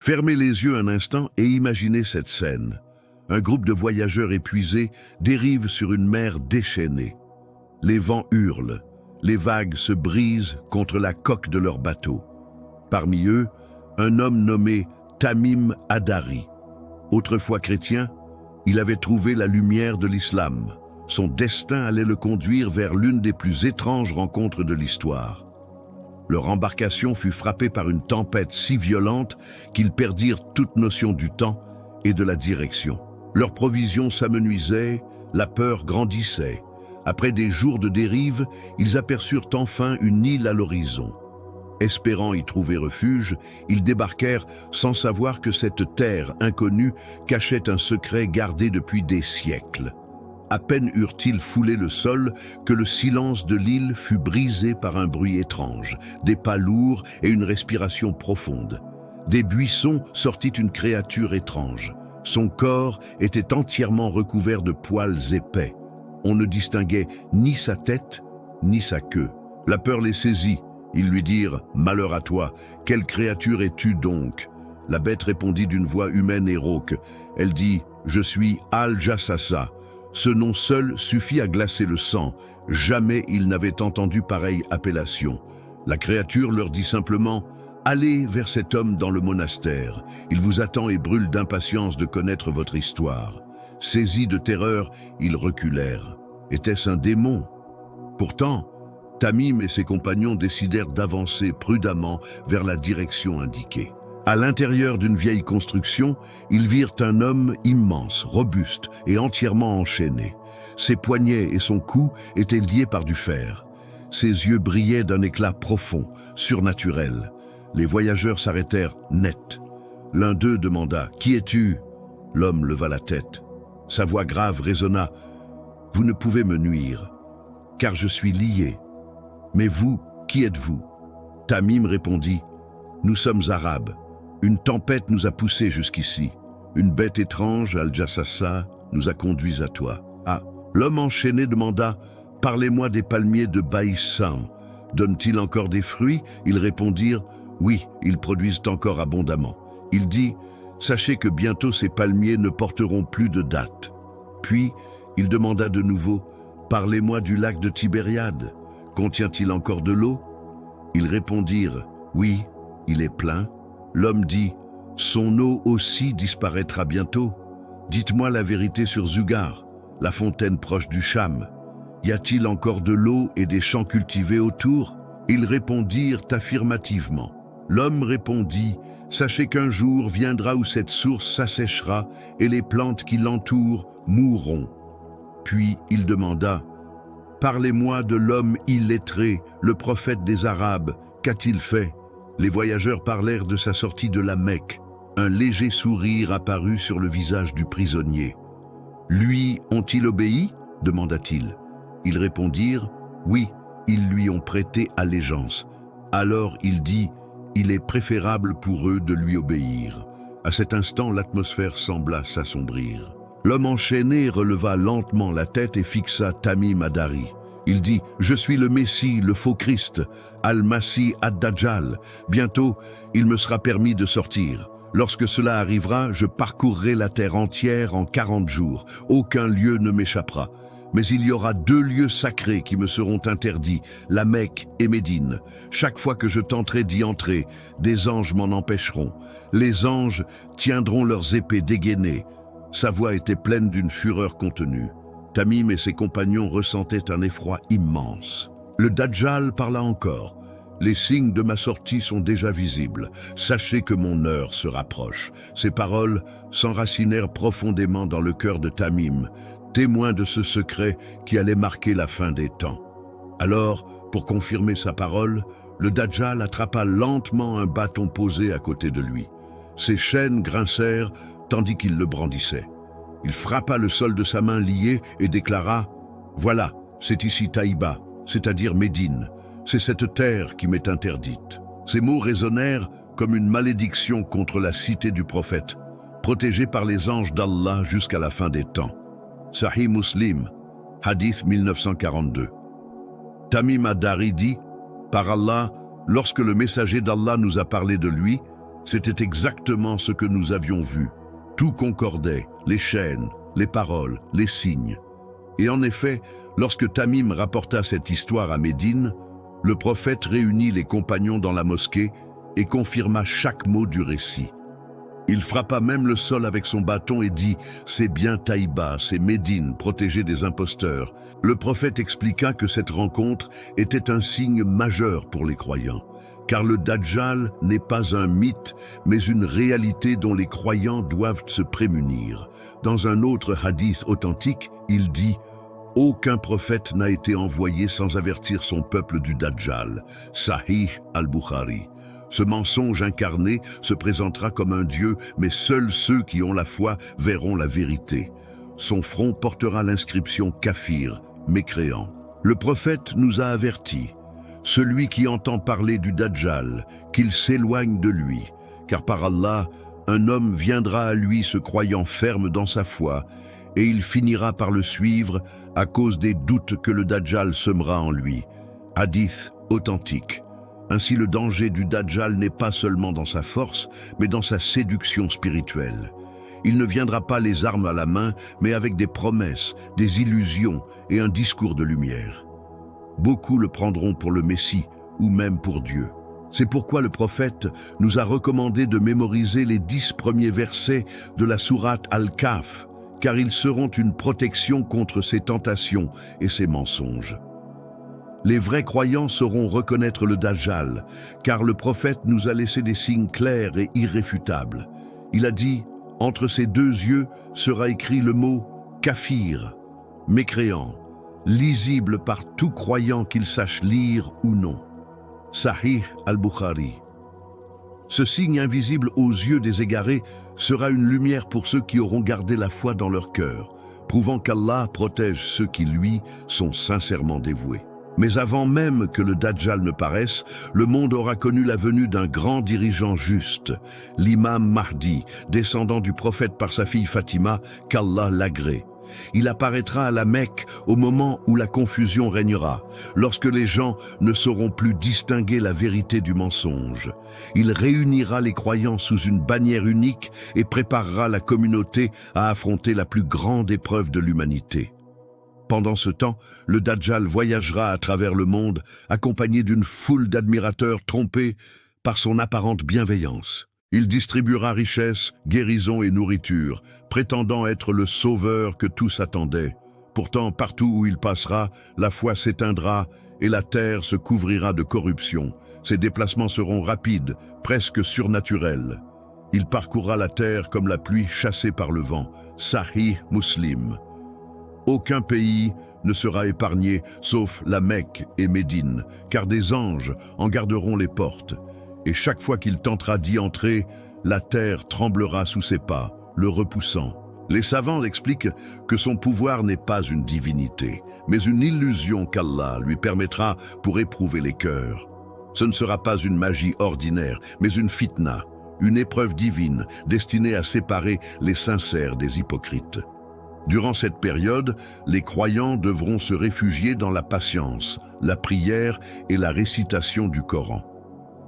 Fermez les yeux un instant et imaginez cette scène. Un groupe de voyageurs épuisés dérive sur une mer déchaînée. Les vents hurlent, les vagues se brisent contre la coque de leur bateau. Parmi eux, un homme nommé Tamim Addari. Autrefois chrétien, il avait trouvé la lumière de l'islam. Son destin allait le conduire vers l'une des plus étranges rencontres de l'histoire. Leur embarcation fut frappée par une tempête si violente qu'ils perdirent toute notion du temps et de la direction. Leurs provisions s'amenuisaient, la peur grandissait. Après des jours de dérive, ils aperçurent enfin une île à l'horizon. Espérant y trouver refuge, ils débarquèrent sans savoir que cette terre inconnue cachait un secret gardé depuis des siècles. À peine eurent-ils foulé le sol que le silence de l'île fut brisé par un bruit étrange, des pas lourds et une respiration profonde. Des buissons sortit une créature étrange. Son corps était entièrement recouvert de poils épais. On ne distinguait ni sa tête, ni sa queue. La peur les saisit. Ils lui dirent « Malheur à toi, quelle créature es-tu donc ?» La bête répondit d'une voix humaine et rauque. Elle dit « Je suis Al-Jassasa. » Ce nom seul suffit à glacer le sang. Jamais ils n'avaient entendu pareille appellation. La créature leur dit simplement « Allez vers cet homme dans le monastère. Il vous attend et brûle d'impatience de connaître votre histoire. » Saisis de terreur, ils reculèrent. Était-ce un démon? Pourtant, Tamim et ses compagnons décidèrent d'avancer prudemment vers la direction indiquée. À l'intérieur d'une vieille construction, ils virent un homme immense, robuste et entièrement enchaîné. Ses poignets et son cou étaient liés par du fer. Ses yeux brillaient d'un éclat profond, surnaturel. Les voyageurs s'arrêtèrent net. L'un d'eux demanda « Qui es-tu » L'homme leva la tête. Sa voix grave résonna « Vous ne pouvez me nuire, car je suis lié. Mais vous, qui êtes-vous » Tamim répondit « Nous sommes arabes. Une tempête nous a poussés jusqu'ici. Une bête étrange, Al-Jassasa, nous a conduits à toi. » Ah, l'homme enchaîné demanda « Parlez-moi des palmiers de Baïssam. Donnent-ils encore des fruits ?» Ils répondirent « Oui, ils produisent encore abondamment. » Il dit « Sachez que bientôt ces palmiers ne porteront plus de dattes. » Puis, il demanda de nouveau « Parlez-moi du lac de Tibériade. Contient-il encore de l'eau ?» Ils répondirent « Oui, il est plein. » L'homme dit « Son eau aussi disparaîtra bientôt. Dites-moi la vérité sur Zugar, la fontaine proche du Cham. Y a-t-il encore de l'eau et des champs cultivés autour ?» Ils répondirent affirmativement. L'homme répondit « Sachez qu'un jour viendra où cette source s'asséchera et les plantes qui l'entourent mourront. » Puis il demanda « Parlez-moi de l'homme illettré, le prophète des Arabes. Qu'a-t-il fait ?» Les voyageurs parlèrent de sa sortie de la Mecque. Un léger sourire apparut sur le visage du prisonnier. « Lui ont-ils obéi ?» demanda-t-il. Ils répondirent « Oui, ils lui ont prêté allégeance. » Alors il dit « Il est préférable pour eux de lui obéir. » À cet instant, l'atmosphère sembla s'assombrir. L'homme enchaîné releva lentement la tête et fixa Tamim Addari. Il dit « Je suis le Messie, le faux Christ, Al-Masih ad-Dajjal. Bientôt, il me sera permis de sortir. Lorsque cela arrivera, je parcourrai la terre entière en 40 jours. Aucun lieu ne m'échappera. Mais il y aura 2 lieux sacrés qui me seront interdits, la Mecque et Médine. Chaque fois que je tenterai d'y entrer, des anges m'en empêcheront. Les anges tiendront leurs épées dégainées. » Sa voix était pleine d'une fureur contenue. Tamim et ses compagnons ressentaient un effroi immense. Le Dajjal parla encore. « Les signes de ma sortie sont déjà visibles. Sachez que mon heure se rapproche. » Ces paroles s'enracinèrent profondément dans le cœur de Tamim, témoin de ce secret qui allait marquer la fin des temps. Alors, pour confirmer sa parole, le Dajjal attrapa lentement un bâton posé à côté de lui. Ses chaînes grincèrent tandis qu'il le brandissait. Il frappa le sol de sa main liée et déclara « Voilà, c'est ici Taïba, c'est-à-dire Médine. C'est cette terre qui m'est interdite. » Ces mots résonnèrent comme une malédiction contre la cité du prophète, protégée par les anges d'Allah jusqu'à la fin des temps. Sahih Muslim, Hadith 1942. Tamim Addari dit « Par Allah, lorsque le messager d'Allah nous a parlé de lui, C'était exactement ce que nous avions vu. Tout concordait, les chaînes, les paroles, les signes. Et en effet, lorsque Tamim rapporta cette histoire à Médine, le prophète réunit les compagnons dans la mosquée et confirma chaque mot du récit. Il frappa même le sol avec son bâton et dit « C'est bien Taïba, c'est Médine, protégée des imposteurs ». Le prophète expliqua que cette rencontre était un signe majeur pour les croyants, car le Dajjal n'est pas un mythe, mais une réalité dont les croyants doivent se prémunir. Dans un autre hadith authentique, il dit « Aucun prophète n'a été envoyé sans avertir son peuple du Dajjal ». Sahih al-Bukhari. Ce mensonge incarné se présentera comme un dieu, mais seuls ceux qui ont la foi verront la vérité. Son front portera l'inscription Kafir, mécréant. Le prophète nous a avertis. Celui qui entend parler du Dajjal, qu'il s'éloigne de lui, car par Allah, un homme viendra à lui se croyant ferme dans sa foi, et il finira par le suivre à cause des doutes que le Dajjal semera en lui. Hadith authentique. Ainsi, le danger du Dajjal n'est pas seulement dans sa force, mais dans sa séduction spirituelle. Il ne viendra pas les armes à la main, mais avec des promesses, des illusions et un discours de lumière. Beaucoup le prendront pour le Messie ou même pour Dieu. C'est pourquoi le prophète nous a recommandé de mémoriser les 10 premiers versets de la sourate Al-Kahf, car ils seront une protection contre ces tentations et ces mensonges. Les vrais croyants sauront reconnaître le Dajjal, car le prophète nous a laissé des signes clairs et irréfutables. Il a dit, entre ses 2 yeux sera écrit le mot « kafir », mécréant, lisible par tout croyant qu'il sache lire ou non. Sahih al-Bukhari. Ce signe invisible aux yeux des égarés sera une lumière pour ceux qui auront gardé la foi dans leur cœur, prouvant qu'Allah protège ceux qui, lui, sont sincèrement dévoués. Mais avant même que le Dajjal ne paraisse, le monde aura connu la venue d'un grand dirigeant juste, l'imam Mahdi, descendant du prophète par sa fille Fatima, qu'Allah l'agrée. Il apparaîtra à la Mecque au moment où la confusion régnera, lorsque les gens ne sauront plus distinguer la vérité du mensonge. Il réunira les croyants sous une bannière unique et préparera la communauté à affronter la plus grande épreuve de l'humanité. Pendant ce temps, le Dajjal voyagera à travers le monde, accompagné d'une foule d'admirateurs trompés par son apparente bienveillance. Il distribuera richesses, guérison et nourriture, prétendant être le sauveur que tous attendaient. Pourtant, partout où il passera, la foi s'éteindra et la terre se couvrira de corruption. Ses déplacements seront rapides, presque surnaturels. Il parcourra la terre comme la pluie chassée par le vent. Sahih Muslim. Aucun pays ne sera épargné, sauf la Mecque et Médine, car des anges en garderont les portes. Et chaque fois qu'il tentera d'y entrer, la terre tremblera sous ses pas, le repoussant. Les savants expliquent que son pouvoir n'est pas une divinité, mais une illusion qu'Allah lui permettra pour éprouver les cœurs. Ce ne sera pas une magie ordinaire, mais une fitna, une épreuve divine destinée à séparer les sincères des hypocrites. Durant cette période, les croyants devront se réfugier dans la patience, la prière et la récitation du Coran.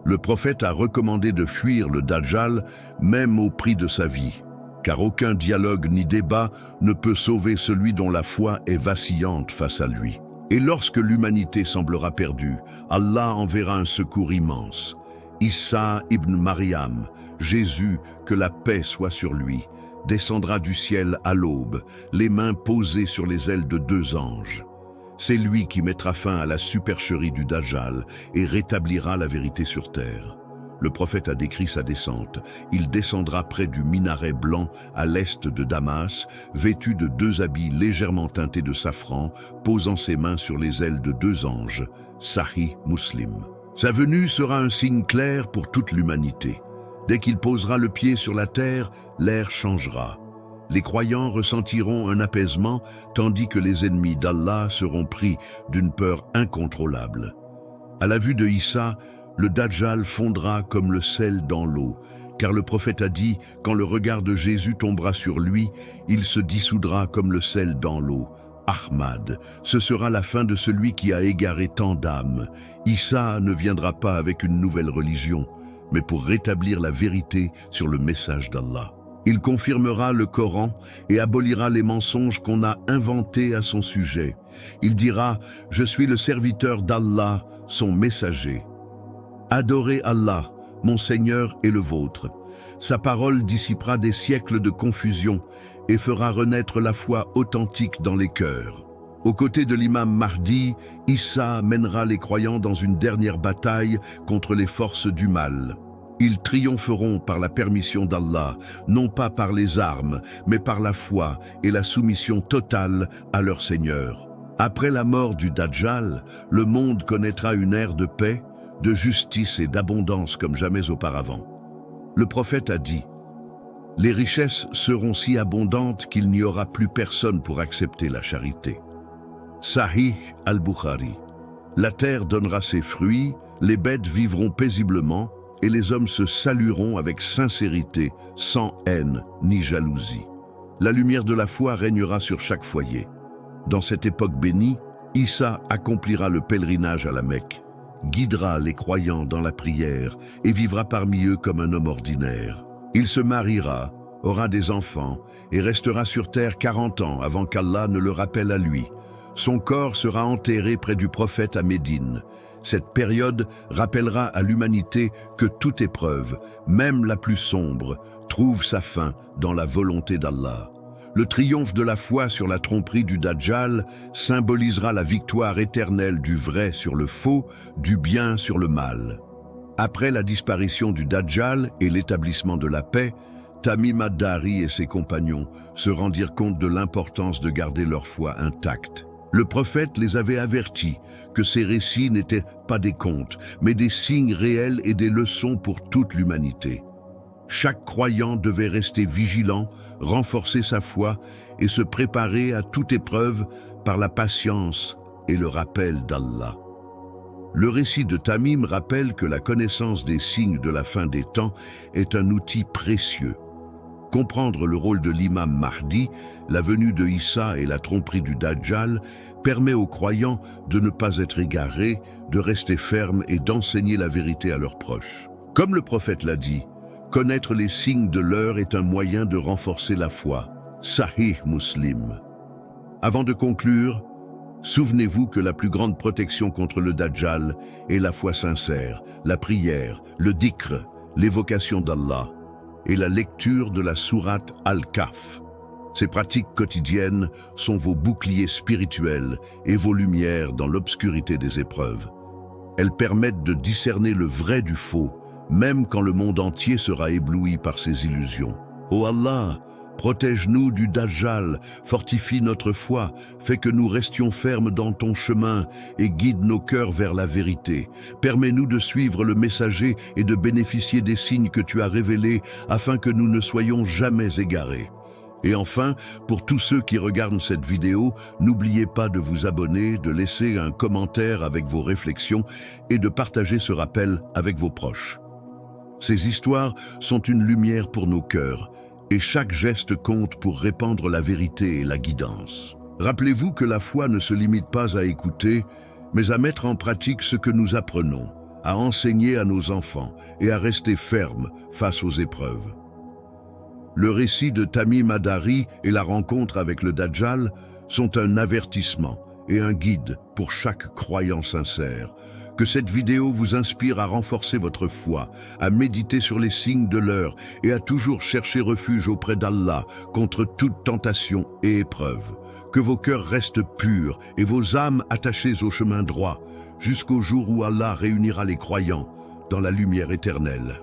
Le prophète a recommandé de fuir le Dajjal, même au prix de sa vie, car aucun dialogue ni débat ne peut sauver celui dont la foi est vacillante face à lui. Et lorsque l'humanité semblera perdue, Allah enverra un secours immense. Issa ibn Maryam, Jésus, que la paix soit sur lui, descendra du ciel à l'aube, les mains posées sur les ailes de 2 anges. C'est lui qui mettra fin à la supercherie du Dajjal et rétablira la vérité sur terre. Le prophète a décrit sa descente. Il descendra près du minaret blanc à l'est de Damas, vêtu de 2 habits légèrement teintés de safran, posant ses mains sur les ailes de 2 anges. Sahih Muslim. Sa venue sera un signe clair pour toute l'humanité. Dès qu'il posera le pied sur la terre, l'air changera. Les croyants ressentiront un apaisement, tandis que les ennemis d'Allah seront pris d'une peur incontrôlable. À la vue de Issa, le Dajjal fondra comme le sel dans l'eau, car le prophète a dit, quand le regard de Jésus tombera sur lui, il se dissoudra comme le sel dans l'eau. Ahmad, ce sera la fin de celui qui a égaré tant d'âmes. Issa ne viendra pas avec une nouvelle religion, mais pour rétablir la vérité sur le message d'Allah. Il confirmera le Coran et abolira les mensonges qu'on a inventés à son sujet. Il dira « Je suis le serviteur d'Allah, son messager ». Adorez Allah, mon Seigneur et le vôtre. Sa parole dissipera des siècles de confusion et fera renaître la foi authentique dans les cœurs. Aux côtés de l'imam Mahdi, Issa mènera les croyants dans une dernière bataille contre les forces du mal. Ils triompheront par la permission d'Allah, non pas par les armes, mais par la foi et la soumission totale à leur Seigneur. Après la mort du Dajjal, le monde connaîtra une ère de paix, de justice et d'abondance comme jamais auparavant. Le prophète a dit « Les richesses seront si abondantes qu'il n'y aura plus personne pour accepter la charité. » Sahih al-Bukhari. La terre donnera ses fruits, les bêtes vivront paisiblement, et les hommes se salueront avec sincérité, sans haine ni jalousie. La lumière de la foi régnera sur chaque foyer. Dans cette époque bénie, Issa accomplira le pèlerinage à la Mecque, guidera les croyants dans la prière et vivra parmi eux comme un homme ordinaire. Il se mariera, aura des enfants et restera sur terre 40 ans avant qu'Allah ne le rappelle à lui. Son corps sera enterré près du prophète à Médine. Cette période rappellera à l'humanité que toute épreuve, même la plus sombre, trouve sa fin dans la volonté d'Allah. Le triomphe de la foi sur la tromperie du Dajjal symbolisera la victoire éternelle du vrai sur le faux, du bien sur le mal. Après la disparition du Dajjal et l'établissement de la paix, Tamim ad-Dari et ses compagnons se rendirent compte de l'importance de garder leur foi intacte. Le prophète les avait avertis que ces récits n'étaient pas des contes, mais des signes réels et des leçons pour toute l'humanité. Chaque croyant devait rester vigilant, renforcer sa foi et se préparer à toute épreuve par la patience et le rappel d'Allah. Le récit de Tamim rappelle que la connaissance des signes de la fin des temps est un outil précieux. Comprendre le rôle de l'imam Mahdi, la venue de Issa et la tromperie du Dajjal permet aux croyants de ne pas être égarés, de rester fermes et d'enseigner la vérité à leurs proches. Comme le prophète l'a dit, connaître les signes de l'heure est un moyen de renforcer la foi. Sahih Muslim. Avant de conclure, souvenez-vous que la plus grande protection contre le Dajjal est la foi sincère, la prière, le dhikr, l'évocation d'Allah et la lecture de la sourate Al-Kahf. Ces pratiques quotidiennes sont vos boucliers spirituels et vos lumières dans l'obscurité des épreuves. Elles permettent de discerner le vrai du faux, même quand le monde entier sera ébloui par ses illusions. Ô Allah, protège-nous du Dajjal, fortifie notre foi, fais que nous restions fermes dans ton chemin et guide nos cœurs vers la vérité. Permets-nous de suivre le messager et de bénéficier des signes que tu as révélés afin que nous ne soyons jamais égarés. Et enfin, pour tous ceux qui regardent cette vidéo, n'oubliez pas de vous abonner, de laisser un commentaire avec vos réflexions et de partager ce rappel avec vos proches. Ces histoires sont une lumière pour nos cœurs, et chaque geste compte pour répandre la vérité et la guidance. Rappelez-vous que la foi ne se limite pas à écouter, mais à mettre en pratique ce que nous apprenons, à enseigner à nos enfants et à rester fermes face aux épreuves. Le récit de Tamim ad-Dari et la rencontre avec le Dajjal sont un avertissement et un guide pour chaque croyant sincère. Que cette vidéo vous inspire à renforcer votre foi, à méditer sur les signes de l'heure et à toujours chercher refuge auprès d'Allah contre toute tentation et épreuve. Que vos cœurs restent purs et vos âmes attachées au chemin droit, jusqu'au jour où Allah réunira les croyants dans la lumière éternelle.